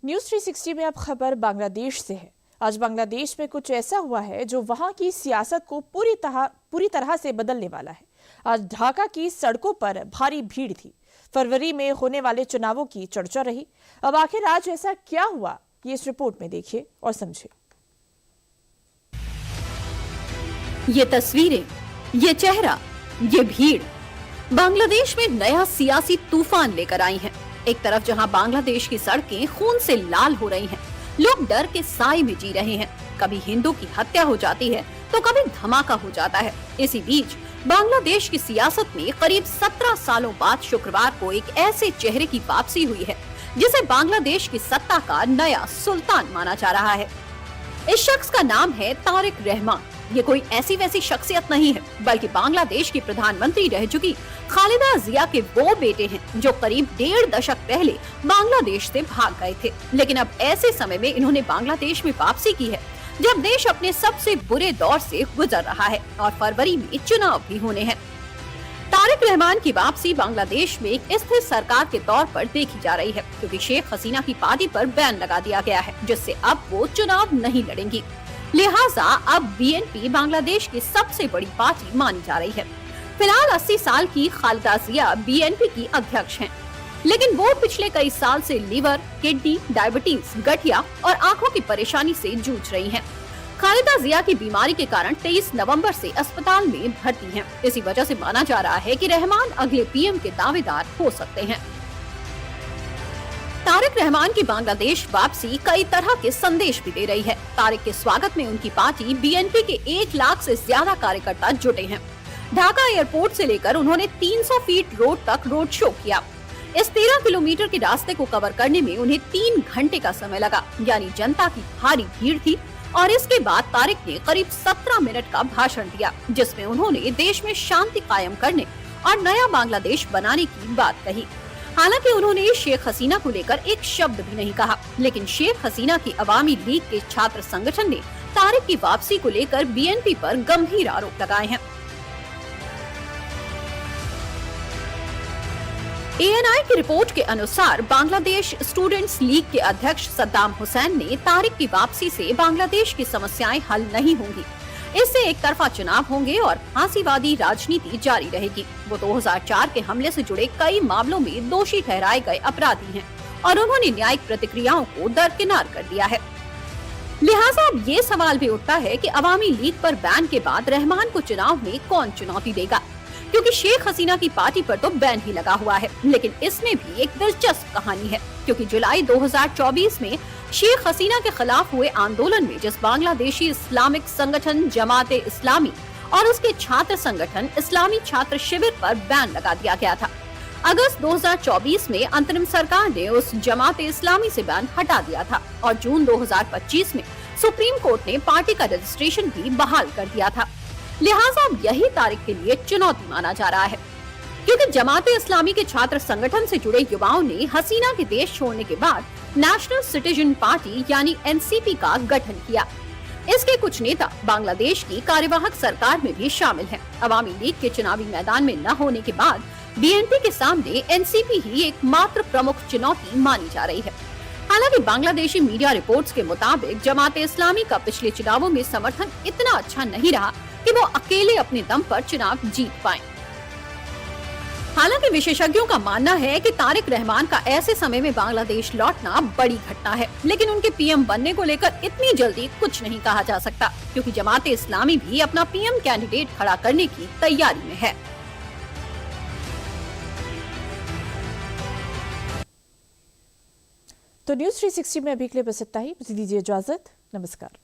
News 360 में अब खबर बांग्लादेश से है। आज बांग्लादेश में कुछ ऐसा हुआ है जो वहां की सियासत को पूरी तरह से बदलने वाला है। आज ढाका की सड़कों पर भारी भीड़ थी। फरवरी में होने वाले चुनावों की चर्चा रही। अब आखिर आज ऐसा क्या हुआ, ये इस रिपोर्ट में देखिए और समझिए। ये तस्वीरें, ये चेहरा, ये भीड़ बांग्लादेश में नया सियासी तूफान लेकर आई हैं। एक तरफ जहां बांग्लादेश की सड़कें खून से लाल हो रही हैं, लोग डर के साए में जी रहे हैं। कभी हिंदू की हत्या हो जाती है तो कभी धमाका हो जाता है। इसी बीच बांग्लादेश की सियासत में करीब 17 सालों बाद शुक्रवार को एक ऐसे चेहरे की वापसी हुई है जिसे बांग्लादेश की सत्ता का नया सुल्तान माना जा रहा है। इस शख्स का नाम है तारिक रहमान। ये कोई ऐसी वैसी शख्सियत नहीं है, बल्कि बांग्लादेश की प्रधानमंत्री रह चुकी खालिदा जिया के वो बेटे हैं जो करीब 1.5 दशक पहले बांग्लादेश से भाग गए थे। लेकिन अब ऐसे समय में इन्होंने बांग्लादेश में वापसी की है जब देश अपने सबसे बुरे दौर से गुजर रहा है और फरवरी में चुनाव भी होने हैं। तारिक रहमान की वापसी बांग्लादेश में एक स्थिर सरकार के तौर पर देखी जा रही है, क्योंकि शेख हसीना की पार्टी पर बैन लगा दिया गया है, जिससे अब वो चुनाव नहीं लड़ेंगी। लिहाजा अब बीएनपी बांग्लादेश की सबसे बड़ी पार्टी मानी जा रही है। फिलहाल 80 साल की खालिदा जिया बीएनपी की अध्यक्ष हैं, लेकिन वो पिछले कई साल से लीवर, किडनी, डायबिटीज, गठिया और आंखों की परेशानी से जूझ रही हैं। खालिदा जिया की बीमारी के कारण 23 नवंबर से अस्पताल में भर्ती हैं। इसी वजह से माना जा रहा है कि रहमान अगले पीएम के दावेदार हो सकते हैं। तारिक रहमान की बांग्लादेश वापसी कई तरह के संदेश भी दे रही है। तारिक के स्वागत में उनकी पार्टी बीएनपी के 1 लाख से ज्यादा कार्यकर्ता जुटे हैं। ढाका एयरपोर्ट से लेकर उन्होंने 300 फीट रोड तक रोड शो किया। इस 13 किलोमीटर के रास्ते को कवर करने में उन्हें 3 घंटे का समय लगा, यानी जनता की भारी भीड़ थी। और इसके बाद तारिक ने करीब 17 मिनट का भाषण दिया, जिसमें उन्होंने देश में शांति कायम करने और नया बांग्लादेश बनाने की बात कही। हालांकि उन्होंने शेख हसीना को लेकर एक शब्द भी नहीं कहा, लेकिन शेख हसीना की अवामी लीग के छात्र संगठन ने तारिक की वापसी को लेकर बीएनपी पर गंभीर आरोप लगाए हैं। एएनआई की रिपोर्ट के अनुसार बांग्लादेश स्टूडेंट्स लीग के अध्यक्ष सद्दाम हुसैन ने तारिक की वापसी से बांग्लादेश की समस्याएं हल नहीं होंगी। इससे एक तरफा चुनाव होंगे और फांसीवादी राजनीति जारी रहेगी। वो 2004 के हमले से जुड़े कई मामलों में दोषी ठहराए गए अपराधी हैं और उन्होंने न्यायिक प्रतिक्रियाओं को दरकिनार कर दिया है। लिहाजा अब ये सवाल भी उठता है कि अवामी लीग पर बैन के बाद रहमान को चुनाव में कौन चुनौती देगा, क्योंकि शेख हसीना की पार्टी पर तो बैन ही लगा हुआ है। लेकिन इसमें भी एक दिलचस्प कहानी है, क्योंकि जुलाई 2024 में शेख हसीना के खिलाफ हुए आंदोलन में जिस बांग्लादेशी इस्लामिक संगठन जमात इस्लामी और उसके छात्र संगठन इस्लामी छात्र शिविर पर बैन लगा दिया गया था। अगस्त 2024 में अंतरिम सरकार ने उस जमात इस्लामी से बैन हटा दिया था और जून 2025 में सुप्रीम कोर्ट ने पार्टी का रजिस्ट्रेशन भी बहाल कर दिया था। लिहाजा अब यही तारिक के लिए चुनौती माना जा रहा है, क्योंकि जमात इस्लामी के छात्र संगठन से जुड़े युवाओं ने हसीना के देश छोड़ने के बाद नेशनल सिटीजन पार्टी यानी एनसीपी का गठन किया। इसके कुछ नेता बांग्लादेश की कार्यवाहक सरकार में भी शामिल हैं। अवामी लीग के चुनावी मैदान में न होने के बाद बीएनपी के सामने एनसीपी ही एकमात्र प्रमुख चुनौती मानी जा रही है। हालांकि बांग्लादेशी मीडिया रिपोर्ट्स के मुताबिक जमात इस्लामी का पिछले चुनावों में समर्थन इतना अच्छा नहीं रहा कि वो अकेले अपने दम पर चुनाव जीत पाएं। हालांकि विशेषज्ञों का मानना है कि तारिक रहमान का ऐसे समय में बांग्लादेश लौटना बड़ी घटना है, लेकिन उनके पीएम बनने को लेकर इतनी जल्दी कुछ नहीं कहा जा सकता, क्योंकि जमात इस्लामी भी अपना पीएम कैंडिडेट खड़ा करने की तैयारी में है। तो न्यूज 360 में अभी के लिए बस इतना ही। मुझे दीजिए इजाजत। नमस्कार।